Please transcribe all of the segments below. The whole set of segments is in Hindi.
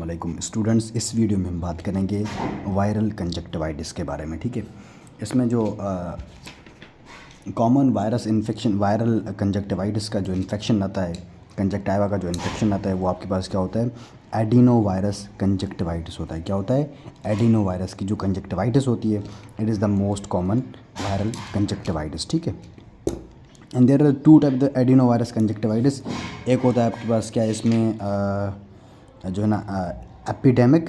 अस्सलामुअलैकुम स्टूडेंट्स। इस वीडियो में हम बात करेंगे वायरल कंजक्टिवाइटिस के बारे में। ठीक है, इसमें जो common virus infection, viral conjunctivitis का जो इन्फेक्शन आता है, कंजक्टिवा का जो इन्फेक्शन आता है, वो आपके पास क्या होता है, एडिनो वायरस कंजक्टिवाइटिस होता है। क्या होता है? एडिनो वायरस की जो कंजक्टिवाइटिस होती है, it is the most common viral conjunctivitis. ठीक है, and there are two type the adeno virus conjunctivitis. एक होता है आपके पास क्या, इसमें जो है ना epidemic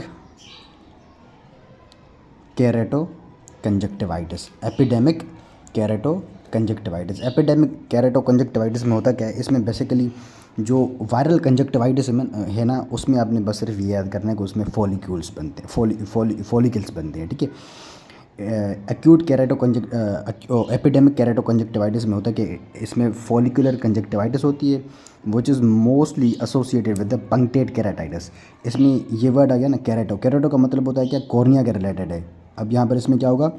keratoconjunctivitis. Epidemic keratoconjunctivitis, epidemic keratoconjunctivitis में होता क्या है, इसमें बेसिकली जो वायरल कंजक्टिवाइटिस है ना, उसमें आपने बस सिर्फ ये याद करना है कि उसमें फॉलिक्यूल्स बनते हैं, फॉलिकल्स बनते हैं। ठीक है, एक्यूट केरेटो एपिडेमिक केरेटो कंजक्टिवाइटिस में होता है कि इसमें फॉलिकुलर कंजक्टिवाइटिस होती है, which is mostly associated with the punctate keratitis. इसमें ये वर्ड आ गया ना, केरेटो। केरेटो का मतलब होता है क्या, कॉर्निया के रिलेटेड है। अब यहाँ पर इसमें क्या होगा,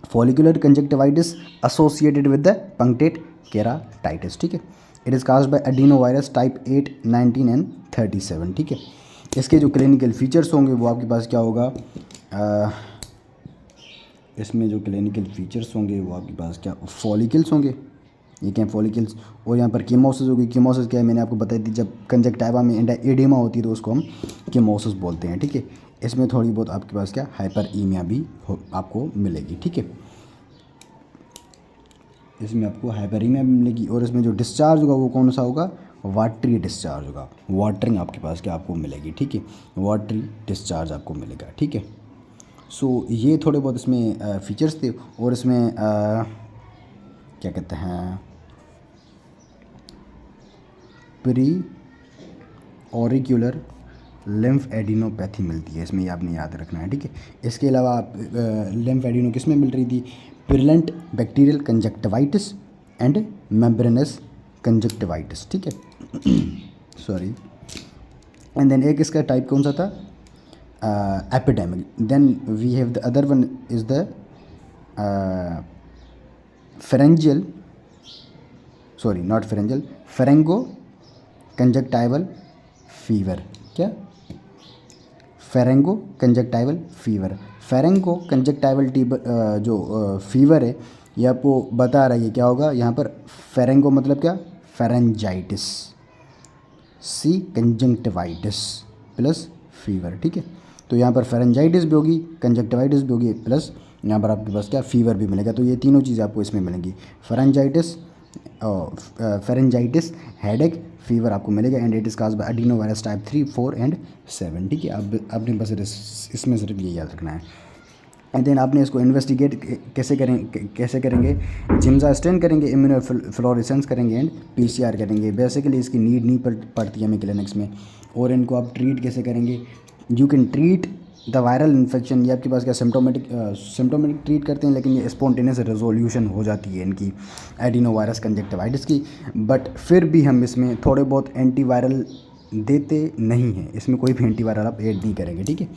follicular conjunctivitis associated with the punctate keratitis. ठीक है, it is caused bye adeno virus type 8, 19 and 37। ठीक है, इसके जो क्लिनिकल फीचर्स होंगे वो आपके पास क्या होगा, इसमें जो क्लिनिकल फीचर्स होंगे वो आपके पास क्या, फॉलिकल्स होंगे, ये क्या फॉलिकल्स, और यहाँ पर कीमोसिस होगी। कीमोसिस क्या है, मैंने आपको बताई थी, जब कंजक्टिवा में एडिमा होती है तो उसको हम कीमोसिस बोलते हैं। ठीक है, इसमें थोड़ी बहुत आपके पास क्या, हाइपरईमिया भी आपको मिलेगी। ठीक है, इसमें आपको हाइपरईमिया भी मिलेगी, और इसमें जो डिस्चार्ज होगा वो कौन सा होगा, वाटरी डिस्चार्ज होगा। वाटरिंग आपके पास क्या आपको मिलेगी। ठीक है, वाटरी डिस्चार्ज आपको मिलेगा। ठीक है, सो ये थोड़े बहुत इसमें फीचर्स थे, और इसमें क्या कहते हैं, प्री ऑरिक्यूलर लिम्फ एडिनोपैथी मिलती है इसमें, ये आपने याद रखना है। ठीक है, इसके अलावा आप लिम्फ एडिनो किस में मिल रही थी, purulent bacterial conjunctivitis and membranous conjunctivitis. ठीक है, सॉरी, एंड देन एक इसका टाइप कौन सा था, epidemic. Then we have the other one is the pharyngeal, sorry not pharyngeal, pharyngoconjunctival fever. क्या, pharyngoconjunctival fever. Pharyngoconjunctival जो फीवर है, ये आपको बता रहा है ये क्या होगा। यहाँ पर फेरेंगो मतलब क्या, फेरेंजाइटिस, सी कंजक्टिवाइटिस प्लस फीवर। ठीक है, तो यहाँ पर फेरेंजाइटिस भी होगी, कंजक्टिवाइटिस भी होगी, प्लस यहाँ पर आपके पास क्या, फीवर भी मिलेगा। तो ये तीनों चीज़ें आपको इसमें मिलेंगी, फेरेंजाइटिस, फेरेंजाइटिस, हेडेक, फीवर आपको मिलेगा, and it is caused bye adeno virus type 3, 4 and 7। ठीक है, अब आपने बस इसमें सिर्फ ये याद रखना है। एंड देन आपने इसको इन्वेस्टिगेट कैसे करेंगे, जिम्जा स्टेन करेंगे, इम्यूनोफ्लोरेसेंस करेंगे, एंड पीसीआर करेंगे। बेसिकली इसकी नीड नहीं पड़ती हमें क्लिनिक्स में। और इनको आप ट्रीट कैसे करेंगे, you can treat the viral infection. ये आपके पास क्या, सिम्टोमेटिक ट्रीट करते हैं, लेकिन ये स्पॉन्टेनियस रेजोल्यूशन हो जाती है इनकी एडिनो वायरस कंजक्टिवाइटिस की। बट फिर भी हम इसमें थोड़े बहुत एंटीवायरल देते नहीं हैं, इसमें कोई भी एंटीवायरल आप ऐड नहीं करेंगे। ठीक है,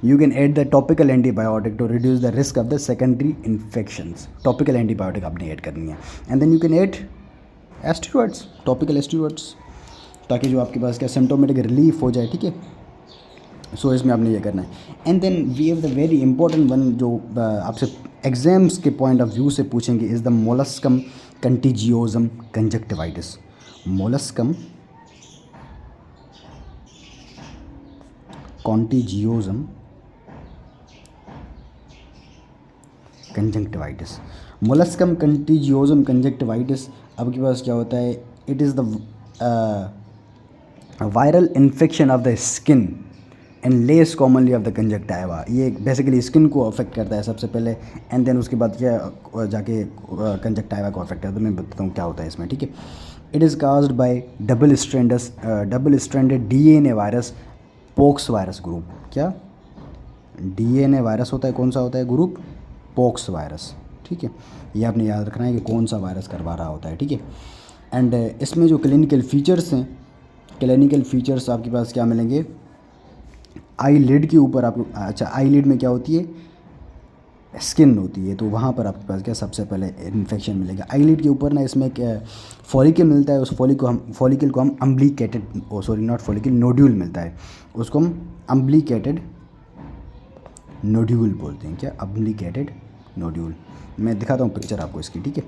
you can add the topical antibiotic to reduce the risk of the secondary infections. Topical antibiotic आपने ऐड करनी है, and then you can add steroids, topical steroids, ताकि जो आपके पास क्या, सिम्टोमेटिक रिलीफ हो जाए। ठीक है, सो इसमें आपने ये करना है। And then we have the very important one, जो आपसे एग्जाम्स के पॉइंट ऑफ व्यू से पूछेंगे, is the molluscum contagiosum conjunctivitis. Molluscum contagiosum conjunctivitis. Molluscum contagiosum conjunctivitis आपके पास क्या होता है, it is the viral infection of the skin and less commonly of the conjunctiva. ये बेसिकली स्किन को अफेक्ट करता है सबसे पहले, एंड देन उसके बाद क्या जाके कंजक्टिवा को अफेक्ट करता है। तो मैं बताता हूँ क्या होता है इसमें। ठीक है, it is caused bye double stranded DNA virus, pox virus group. क्या, डीएनए वायरस होता है, कौन सा होता है ग्रुप, पोक्स वायरस। ठीक है, ये आपने याद रखना है कि कौन सा वायरस करवा रहा होता है। ठीक है, एंड इसमें जो क्लिनिकल फीचर्स हैं, क्लिनिकल फीचर्स आपके पास क्या मिलेंगे, आई लिड के ऊपर आपको, अच्छा आई लिड में क्या होती है, स्किन होती है, तो वहाँ पर आपके पास क्या सबसे पहले इन्फेक्शन मिलेगा। आईलिड के ऊपर ना इसमें क्या फॉलिकल मिलता है, उस फॉलिकल को हम अम्ब्लिकेटेड, ओ सॉरी नॉट फॉलिकल, नोड्यूल मिलता है, उसको हम अम्ब्लिकेटेड नोड्यूल बोलते हैं। क्या? अम्ब्लिकेटेड नोड्यूल। मैं दिखाता हूँ पिक्चर आपको इसकी, ठीक है।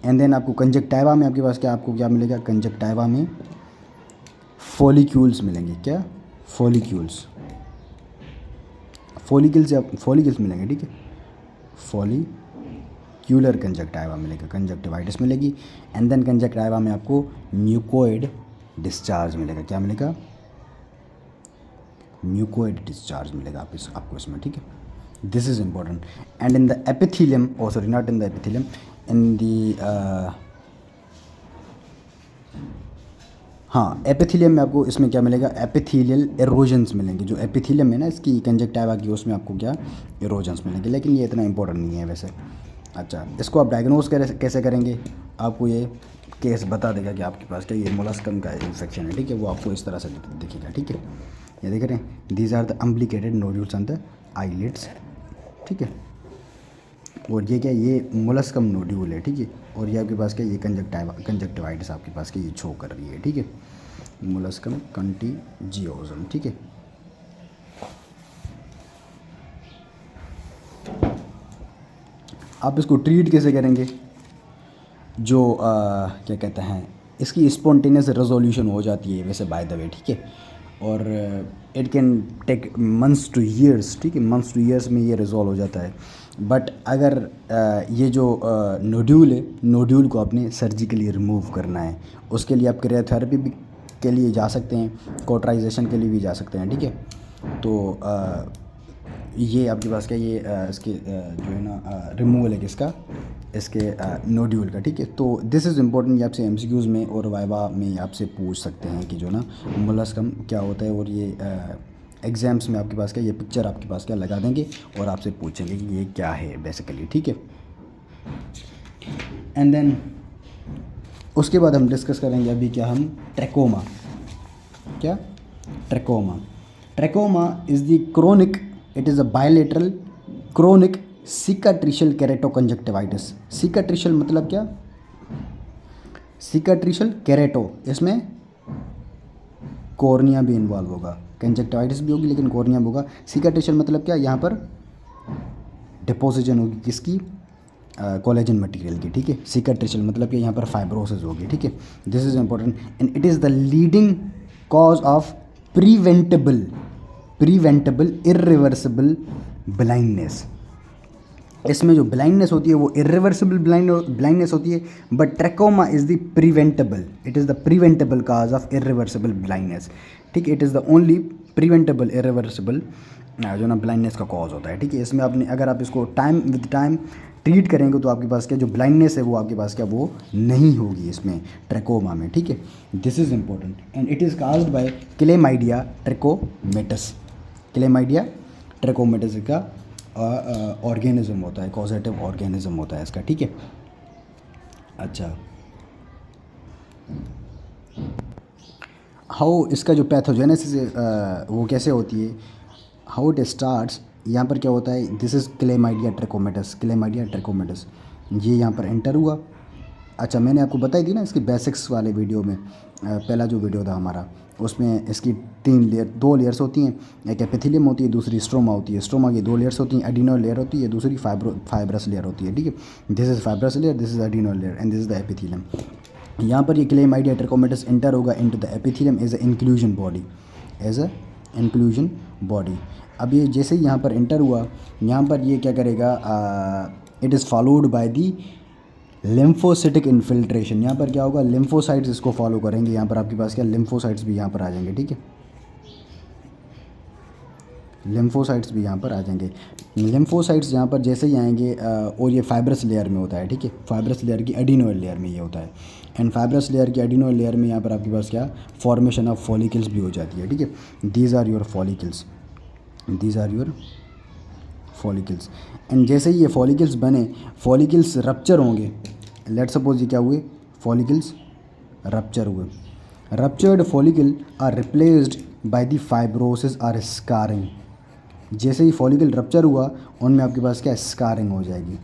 एंड देन आपको कंजक्टाइवा में आपके पास क्या, आपको क्या मिलेगा, कंजक्टाइवा में फॉलिक्यूल्स मिलेंगे। क्या? फॉलिक्यूल्स, फॉलिकल्स मिलेंगे, ठीक है। फॉलिक्यूलर कंजक्टाइवा मिलेगा, कंजक्टिवाइटिस मिलेगी। एंड देन कंजक्टाइवा में आपको म्यूकोइड डिस्चार्ज मिलेगा। क्या मिलेगा? म्यूकोइड डिस्चार्ज मिलेगा आपको इसमें, ठीक है। This is important. And in the epithelium, o sorry not in the epithelium, in the हाँ, एपिथेलियम में आपको इसमें क्या मिलेगा, एपिथेलियल एरोजन्स मिलेंगे। जो एपिथेलियम है ना इसकी कंजक्टिवा की, उसमें आपको क्या, एरोजन्स मिलेंगे, लेकिन ये इतना इंपॉर्टेंट नहीं है वैसे। अच्छा, इसको आप डायग्नोज कैसे करेंगे, आपको ये केस बता देगा कि आपके पास क्या ये मोलस्कम का इन्फेक्शन है, ठीक है। वो आपको इस तरह से दिखेगा, ठीक है। ये देख रहे हैं, these are the umbilicated nodules on the eyelids, ठीक है। और ये क्या, ये मोलस्कम नोड्यूल है, ठीक है। और ये आपके पास क्या, ये कंजक्टिवाइटिस आपके पास क्या ये शो कर रही है, ठीक है। मोलस्कम कंटीजियोजम, ठीक है। आप इसको ट्रीट कैसे करेंगे, जो क्या कहते हैं, इसकी स्पॉन्टेनियस रेजोल्यूशन हो जाती है वैसे बाय द वे, ठीक है। और it can take months to years, ठीक है। मंथ्स टू ईयर्स में ये रिजॉल्व हो जाता है। बट अगर ये जो नोड्यूल है, नोड्यूल को आपने सर्जिकली रिमूव करना है, उसके लिए आप क्रियोथेरेपी भी के लिए जा सकते हैं, कॉटराइजेशन के लिए भी जा सकते हैं, ठीक है। तो ये आपके पास क्या, ये इसके जो है ना रिमूवल है किसका, इसके नोड्यूल का, ठीक है। तो दिस इज़ इम्पोर्टेंट, ये आपसे एमसीक्यूज़ में और वाइवा में आपसे पूछ सकते हैं कि जो ना मोलस्कम क्या होता है। और ये एग्ज़ाम्स में आपके पास क्या, ये पिक्चर आपके पास क्या लगा देंगे और आपसे पूछेंगे कि ये क्या है बेसिकली, ठीक है। एंड देन उसके बाद हम डिस्कस करेंगे अभी क्या, हम ट्रैकोमा। क्या? Trachoma is the chronic, it is a bilateral chronic cicatricial keratoconjunctivitis. Cicatricial मतलब क्या, सिकाट्रिशियल केरेटो, इसमें कॉर्निया भी इन्वॉल्व होगा, कंजक्टिवाइटिस भी होगी लेकिन कॉर्निया भी होगा। सिकाट्रिशियल मतलब क्या, यहाँ पर डिपोजिशन होगी किसकी, कोलेजन मटेरियल की, ठीक है। सिकाट्रिशियल मतलब कि यहाँ पर फाइब्रोसिस होगी, ठीक है। This is important and it is the leading cause of preventable irreversible blindness. इसमें जो ब्लाइंडनेस होती है वो इरिवर्सिबल ब्लाइंडनेस होती है, but trachoma is the preventable, it is the preventable cause of irreversible blindness, ठीक है। It is the only preventable irreversible जो ना ब्लाइंडनेस का कॉज होता है, ठीक है। इसमें आपने अगर आप इसको टाइम विद टाइम ट्रीट करेंगे तो आपके पास क्या जो ब्लाइंडनेस है वो आपके पास क्या वो नहीं होगी इसमें ट्रैकोमा में, ठीक है। This is important and it is caused by chlamydia trachomatis. Chlamydia trachomatis का ऑर्गेनिज्म होता है, कॉजेटिव ऑर्गेनिज्म होता है इसका, ठीक है। अच्छा, हाउ इसका जो पैथोजेनेसिस वो कैसे होती है, हाउ इट स्टार्ट्स, यहाँ पर क्या होता है, दिस इज़ क्लेमाइडिया ट्रैकोमेटस, ये यहाँ पर एंटर हुआ। अच्छा, मैंने आपको बताई थी ना इसकी बेसिक्स वाले वीडियो में, पहला जो वीडियो था हमारा, उसमें इसकी दो लेयर्स होती हैं, एक एपिथेलियम होती है, दूसरी स्ट्रोमा होती है। स्ट्रोमा की दो लेयर्स होती हैं, एडिनोइड लेयर होती है, दूसरी फाइब्रस लेयर होती है, ठीक है। This is fibrous layer, this is adenoid layer and this is the epithelium. यहाँ पर ये क्लेमाइडिया ट्रैकोमेटस एंटर होगा into the epithelium as a inclusion body. अब ये जैसे ही यहाँ पर एंटर हुआ, यहाँ पर ये क्या करेगा, it is followed by the lymphocytic infiltration. यहाँ पर क्या होगा, लिम्फोसाइट्स इसको फॉलो करेंगे। यहाँ पर आपके पास क्या लिम्फोसाइट्स भी यहाँ पर आ जाएंगे, ठीक है। लिम्फोसाइट्स भी यहाँ पर आ जाएंगे। लिम्फोसाइट्स यहाँ पर जैसे ही आएंगे और ये फाइब्रस लेयर में होता है, ठीक है। फाइब्रस लेयर की एडिनोइड लेयर में ये होता है एंड फाइब्रस लेयर की एडिनोइड लेयर में यहाँ पर आपके पास क्या फॉर्मेशन ऑफ फॉलिकल्स भी हो जाती है, ठीक है। These are your follicles and जैसे ही ये फॉलिकल्स बने, फॉलिकल्स रप्चर होंगे। लेट सपोज ये क्या हुए, फॉलिकल्स रप्चर हुए। Ruptured follicle are replaced by the fibrosis or scarring. जैसे ही फॉलिकल रप्चर हुआ उनमें आपके पास क्या स्कारिंग हो जाएगी,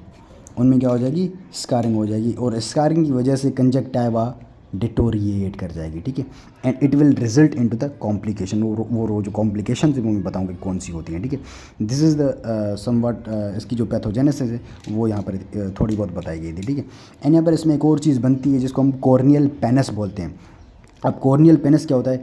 उनमें क्या हो जाएगी स्कारिंग हो जाएगी, और स्कारिंग की वजह से कंजक्टाइवा डिटोरिएट कर जाएगी, ठीक है। And it will result into the complication, वो जो कॉम्प्लिकेशन है वो मैं बताऊँगा कौन सी होती हैं, ठीक है। दिस इज़ द समवट इसकी जो पैथोजेनेसिस है वो यहाँ पर थोड़ी बहुत बताई गई थी, ठीक है। एंड यहाँ पर इसमें एक और चीज़ बनती है जिसको हम कॉर्नियल पेनस बोलते हैं। अब कॉर्नियल पेनस क्या होता है,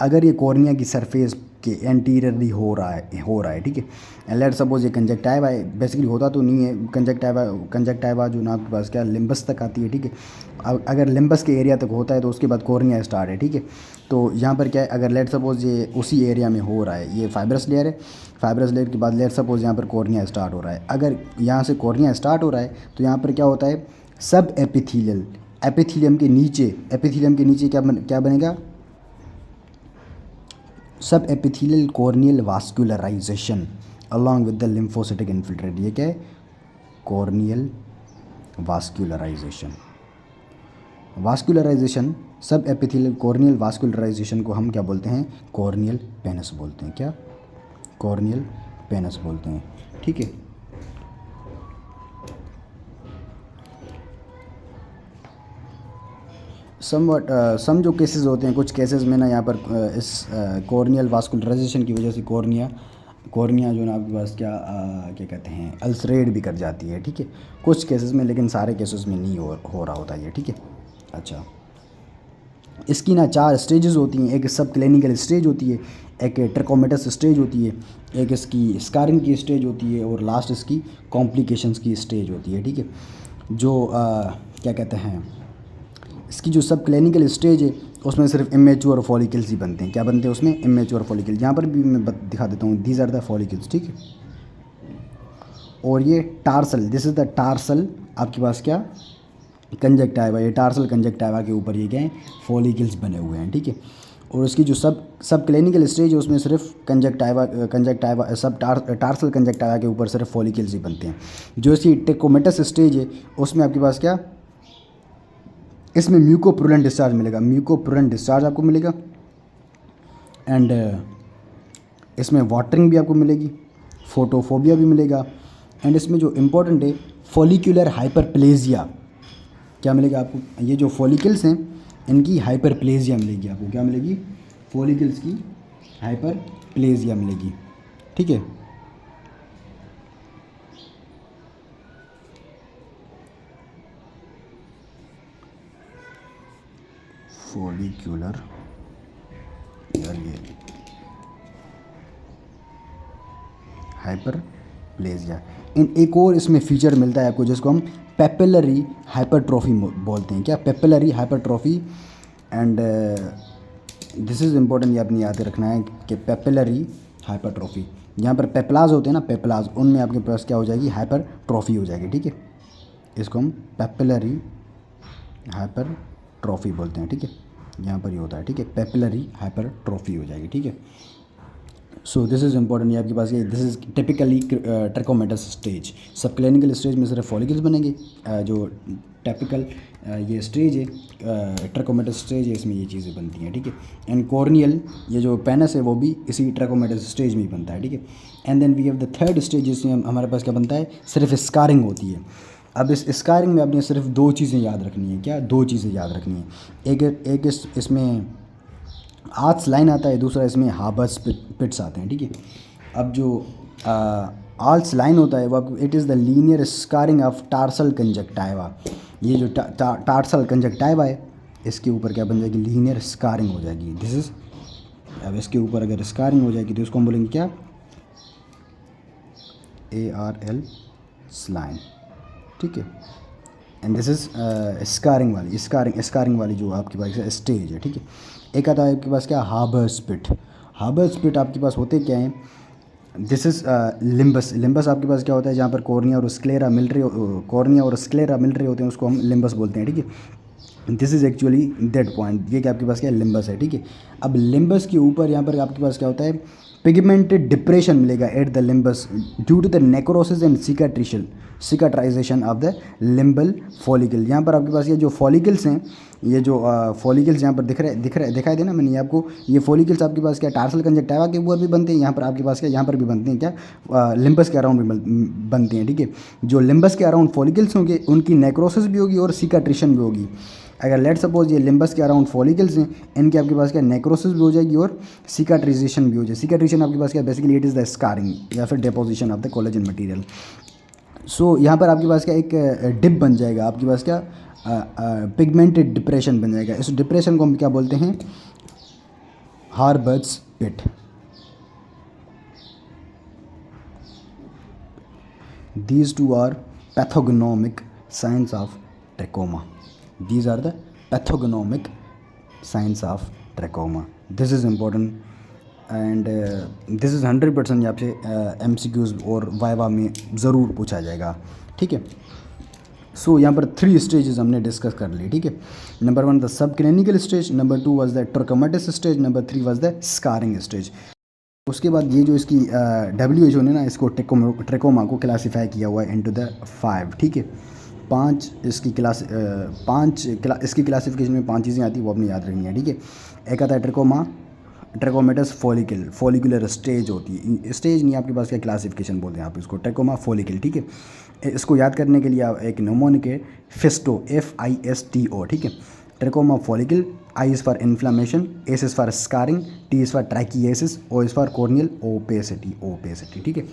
अगर ये कॉर्निया की सरफेस के एंटीरियरली हो रहा है, ठीक है। लेट सपोज ये कंजक्टाइवा है, बेसिकली होता तो नहीं है कंजक्टाइवा जो ना आपके पास क्या लिम्बस तक आती है, ठीक है। अगर लिम्बस के एरिया तक होता है तो उसके बाद कॉर्निया स्टार्ट है, ठीक है। तो यहाँ पर क्या है, अगर लेट सपोज ये उसी एरिया में हो रहा है, ये फाइब्रस लेयर है, फाइब्रस लेयर के बाद लेट सपोज यहाँ पर कॉर्निया स्टार्ट हो रहा है, अगर यहाँ से कॉर्निया स्टार्ट हो रहा है तो यहाँ पर क्या होता है, सब एपिथीलियम के नीचे क्या बनेगा, sub epithelial corneal vascularization along with the lymphocytic infiltrate. ये क्या है, कॉर्नियल वास्कुलराइजेशन सब एपिथेलियल कॉर्नियल वास्कुलराइजेशन को हम क्या बोलते हैं, कॉर्नियल पेनस बोलते हैं, क्या कॉर्नियल पेनस बोलते हैं, ठीक है। सम जो केसेस होते हैं, कुछ केसेस में ना यहाँ पर इस कॉर्नियल वास्कुलराइजेशन की वजह से कॉर्निया जो ना आपके पास क्या कहते हैं अल्सरेट भी कर जाती है, ठीक है, कुछ केसेस में, लेकिन सारे केसेस में नहीं हो रहा होता ये, ठीक है। अच्छा, इसकी ना 4 स्टेजेस होती हैं, एक सब क्लिनिकल स्टेज होती है, एक ट्रकोमेटस स्टेज होती है, एक इसकी स्कारिंग की स्टेज होती है, और लास्ट इसकी कॉम्प्लिकेशंस की स्टेज होती है, ठीक है। जो क्या कहते हैं, इसकी जो सब क्लिनिकल स्टेज है उसमें सिर्फ इमेच्योर फॉलिकल्स ही बनते हैं, क्या बनते हैं उसमें, इमेच्योर फॉलिकल। यहाँ पर भी मैं दिखा देता हूँ, दीज आर द फॉलिकल्स, ठीक है। और ये tarsal, this is the tarsal आपके पास क्या कंजक्टाइवा, ये टार्सल कंजक्टाइवा के ऊपर ये क्या है फॉलिकल्स बने हुए हैं, ठीक है। और उसकी जो सब क्लिनिकल स्टेज है उसमें सिर्फ कंजक्टाइवा सब टार्सल कंजक्टाइवा के ऊपर सिर्फ फॉलिकल्स ही बनते हैं। जो इसकी ट्रिकोमेटस स्टेज है उसमें आपके पास क्या, इसमें म्यूकोप्रुलेंट डिस्चार्ज मिलेगा, म्यूकोप्रुलेंट डिस्चार्ज आपको मिलेगा, एंड इसमें वाटरिंग भी आपको मिलेगी, फोटोफोबिया भी मिलेगा, एंड इसमें जो इम्पोर्टेंट है फॉलिकुलर हाइपरप्लेजिया क्या मिलेगा आपको, ये जो फॉलिकल्स हैं इनकी हाइपरप्लेजिया मिलेगी आपको, क्या मिलेगी, फॉलिकल्स की हाइपरप्लेजिया मिलेगी, ठीक है। फॉलिक्यूलर ये हाइपरप्लेजिया। एक और इसमें फीचर मिलता है आपको जिसको हम पेपिलरी हाइपरट्रॉफी बोलते हैं, क्या papillary hypertrophy. And this is important, ये आपने याद रखना है कि पेपिलरी हाइपरट्रॉफी, यहाँ पर पेपलाज होते हैं ना, पेपलाज, उनमें आपके पास क्या हो जाएगी, हाइपरट्रॉफी हो जाएगी, ठीक है। इसको हम पेपिलरी हाइपरट्रॉफी बोलते हैं, ठीक है। यहाँ पर ये होता है, ठीक है, पेपिलरी हाइपरट्रॉफी हो जाएगी, ठीक है। सो दिस इज़ इम्पॉर्टेंट, ये आपके पास ये दिस इज़ टिपिकली ट्रकोमेटस स्टेज। सब क्लिनिकल स्टेज में सिर्फ फॉलिकल्स बनेंगे, जो टिपिकल ये स्टेज है ट्रकोमेटस स्टेज है, इसमें ये चीज़ें बनती हैं, ठीक है। एंड कॉर्नियल ये जो पेनस है वो भी इसी ट्रकोमेटस स्टेज में ही बनता है, ठीक है। And then we have the third stage जिसमें हमारे पास क्या बनता है, सिर्फ स्कारिंग होती है। अब इस स्कारिंग में आपने सिर्फ 2 चीज़ें याद रखनी है, क्या 2 चीज़ें याद रखनी है, एक इसमें आर्च लाइन आता है, दूसरा इसमें हार्बर्स पिट्स आते हैं, ठीक है। अब जो आर्च लाइन होता है वो it is the linear scarring of tarsal conjunctiva. ये जो टार्सल कंजक्टाइवा है इसके ऊपर क्या बन जाएगी, लीनियर स्कारिंग हो जाएगी, दिस इज़। अब इसके ऊपर अगर स्कारिंग हो जाएगी तो इसको हम बोलेंगे क्या, ARL लाइन, ठीक है। एंड दिस इज़ स्कारिंग वाली जो आपके पास स्टेज है, ठीक है। एक आता है आपके पास क्या, हार्बर स्पिट आपके पास होते क्या हैं, दिस इज़ लिम्बस आपके पास क्या होता है, जहाँ पर कॉर्निया और स्क्लेरा मिल रहे होते हैं उसको हम लिम्बस बोलते हैं, ठीक है। This is actually that point, ये कि आपके पास क्या लिम्बस है, ठीक है। अब लिम्बस के ऊपर यहाँ पर आपके पास क्या होता है, पिगमेंटेड डिप्रेशन मिलेगा at the limbus due to the necrosis and cicatrization of the limbal follicle. यहाँ पर आपके पास ये जो फॉलिकल्स हैं, ये जो फॉलिकल्स यहाँ पर दिखाई दे ना मैंने आपको, ये फॉलिकल्स आपके पास क्या टार्सल कंजक्टिवा के ऊपर भी बनते हैं, यहाँ पर आपके पास क्या यहाँ पर भी बनते हैं क्या लिम्बस के अराउंड भी बनते हैं, ठीक है। जो लिम्बस के अराउंड फॉलिकल्स होंगे उनकी नेक्रोसिस भी होगी और सिकाट्रिशन भी होगी। अगर लेट सपोज ये लिम्बस के अराउंड फॉलिकल्स हैं, इनके आपके पास क्या नेक्रोसिस भी हो जाएगी और सिकाट्राइजेशन भी हो जाएगी। सिकाट्रिशन आपके पास क्या basically it is the scarring या फिर deposition of the collagen material. So यहाँ पर आपके पास क्या एक डिप बन जाएगा, आपके पास क्या पिगमेंटेड डिप्रेशन बन जाएगा। इस डिप्रेशन को हम क्या बोलते हैं, हार्बर्ट्स पिट। These two are pathognomic signs of trachoma. These are the pathognomic signs of trachoma. This is important and this is 100% आपसे MCQs और वाइवा में ज़रूर पूछा जाएगा, ठीक है। सो यहाँ पर 3 स्टेजेस हमने डिस्कस कर ली, ठीक है। Number 1 the sub clinical stage, number 2 was the trachomatis stage, number 3 was the scarring stage. उसके बाद ये जो इसकी WHO ने ना इसको ट्रेकोमा को क्लासीफाई किया हुआ है इनटू द 5, ठीक है। 5 इसकी इसकी क्लासिफिकेशन में 5 चीज़ें आती हैं, वो अपने याद रखनी है, ठीक है। एक आता है ट्रेकोमा, ट्रेकोमेटस फॉलिकल, फॉलिकुलर स्टेज होती है, स्टेज नहीं आपके पास क्या क्लासिफिकेशन बोलते हैं आप इसको, ट्रेकोमा फॉलिकल, ठीक है। इसको याद करने के लिए आप एक निमोनिक है फिस्टो, FISTO, ठीक है। Trachoma follicle, I is for inflammation, S is for scarring, T is for trichiasis, O is for corneal opacity, ठीक है।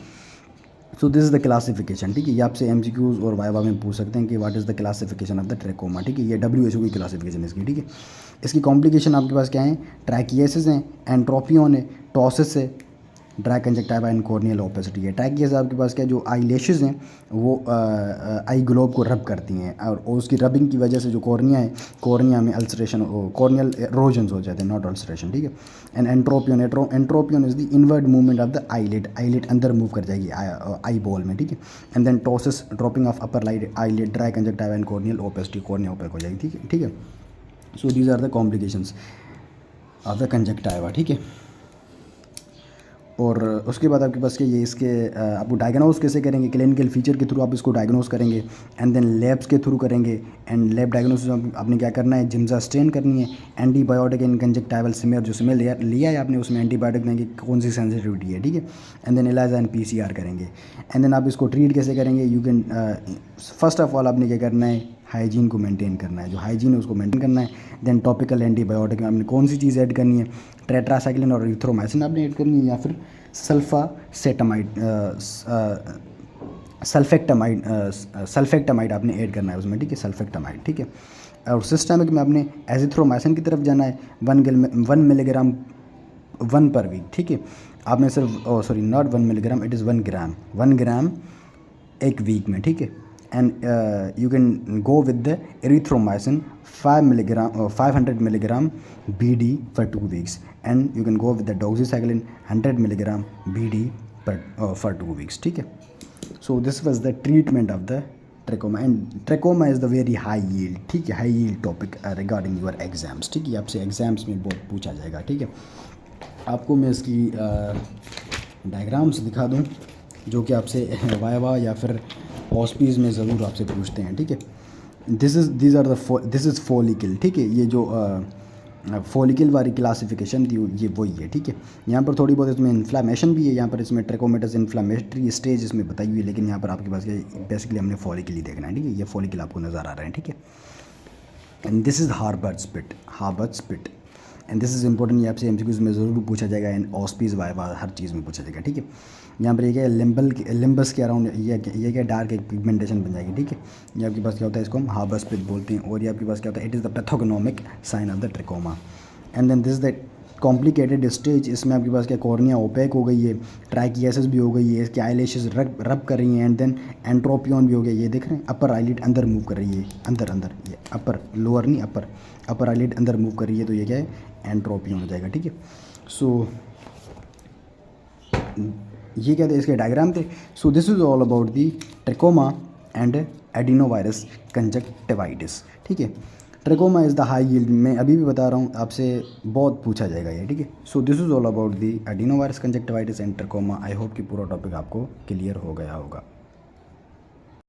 So this is the classification, ठीक है। ये आपसे MCQs और वाइवा में पूछ सकते हैं कि what is the classification of the trachoma, ठीक है। ये WHO की क्लासिफिकेशन है इसकी, ठीक है। इसकी कॉम्प्लिकेशन आपके पास क्या है, ट्रैकियासिस है, एंट्रोपियन है, टॉसिस है, dry conjunctiva and corneal opacity है। ट्रैकियासिस आपके पास क्या जो आई लैशेज़ हैं वो आई ग्लोब को रब करती हैं और उसकी रबिंग की वजह से जो कॉर्निया है, कॉर्निया में अल्सरेशन, कॉर्नियल एरोजन्स हो जाते हैं, नॉट अल्सरेशन, ठीक है। And entropion is the inward movement of the eyelid अंदर मूव कर जाएगी आई बॉल में, ठीक है। And then ptosis, drooping of upper eyelid, dry conjunctiva and corneal opacity, cornea opaque हो जाएगी, ठीक है। So these are the complications of the conjunctiva, ठीक है। और उसके बाद आपके पास क्या ये इसके आपको डायग्नोस कैसे करेंगे, क्लिनिकल फीचर के थ्रू आप इसको डायग्नोस करेंगे एंड देन लैब्स के थ्रू करेंगे। एंड लैब डायग्नोसिस आपने क्या करना है, जिम्जा स्टेन करनी है, एंटीबायोटिक इन कंजक्टिवल स्मेयर, जो स्मेयर लिया है आपने उसमें एंटीबायोटिक देंगे, कौन सी सेंसिटिविटी है, ठीक है। एंड देन इलाज एंड PCR करेंगे। एंड देन आप इसको ट्रीट कैसे करेंगे, you can first of all आपने क्या करना है, हाइजीन को मेंटेन करना है, जो हाइजीन है उसको मेंटेन करना है। देन टॉपिकल एंटीबायोटिक में आपने कौन सी चीज़ ऐड करनी है, टेट्रासाइक्लिन और इरिथ्रोमाइसिन आपने ऐड करनी है, या फिर सल्फेक्टामाइड आपने ऐड करना है उसमें, ठीक है, सल्फेक्टामाइड, ठीक है। और सिस्टमिक में आपने एजिथ्रोमाइसिन की तरफ जाना है, 1 मिलीग्राम 1 पर वीक, ठीक है। आपने सिर्फ नॉट 1 मिलीग्राम, इट इज़ 1 ग्राम एक वीक में, ठीक है। And you can go with the erythromycin 500 milligram BD for 2 weeks, and you can go with the doxycycline 100 milligram BD for 2 weeks, ठीक है। So this was the treatment of the trachoma, and trachoma is the very high yield, ठीक है, high yield topic regarding your exams, ठीक है। आपसे एग्ज़ाम्स में बहुत पूछा जाएगा, ठीक है। आपको मैं इसकी डायग्राम्स दिखा दूँ जो कि आपसे वाइवा या फिर हॉस्पीज़ में ज़रूर आपसे पूछते हैं, ठीक है। दिस इज़ फॉलिकल, ठीक है। ये जो फॉलिकल वाली क्लासिफिकेशन थी ये वही है, ठीक है। यहाँ पर थोड़ी बहुत इसमें इन्फ्लामेशन भी है, यहाँ पर इसमें ट्रेकोमेटस इन्फ्लामेटरी स्टेज इसमें बताई हुई है, लेकिन यहाँ पर आपके पास बेसिकली हमने फॉलिकल ही देखना है, ठीक है। ये फॉलिकल आपको नज़र आ रहा है, ठीक है। And this is Herbert's pit and this is important, ये आपसे MCQs में ज़रूर पूछा जाएगा, एंड ऑस्पीज़ वाइवा हर चीज़ में पूछा जाएगा, ठीक है। यहाँ पर ये क्या लिम्बस के अराउंड ये क्या डार्क एक पिगमेंटेशन बन जाएगी, ठीक है। ये आपके पास क्या होता है, इसको हम हार्बर्ट्स पिट बोलते हैं। और ये आपके पास क्या होता है, it is the pathognomonic sign of the trachoma. And then this is the complicated stage, इसमें आपके पास क्या कॉर्निया ओपेक हो गई है, ट्राइकियासिस भी हो गई है, इसकी आईलैशेस रब कर रही हैं, एंड देन एंट्रोपियन भी हो गया, ये देख रहे हैं, अपर आईलिड अंदर मूव कर रही है, अंदर ये अपर, लोअर नहीं, अपर आईलिड अंदर मूव कर रही है, तो ये क्या है, एंट्रोपियन हो जाएगा, ठीक है। सो ये क्या थे, इसके डायग्राम थे। So this is all about the trachoma and adenovirus conjunctivitis, ठीक है। Trachoma is the high yield, मैं अभी भी बता रहा हूँ, आपसे बहुत पूछा जाएगा ये, ठीक है। So this is all about the adenovirus conjunctivitis and trachoma. I hope कि पूरा टॉपिक आपको क्लियर हो गया होगा।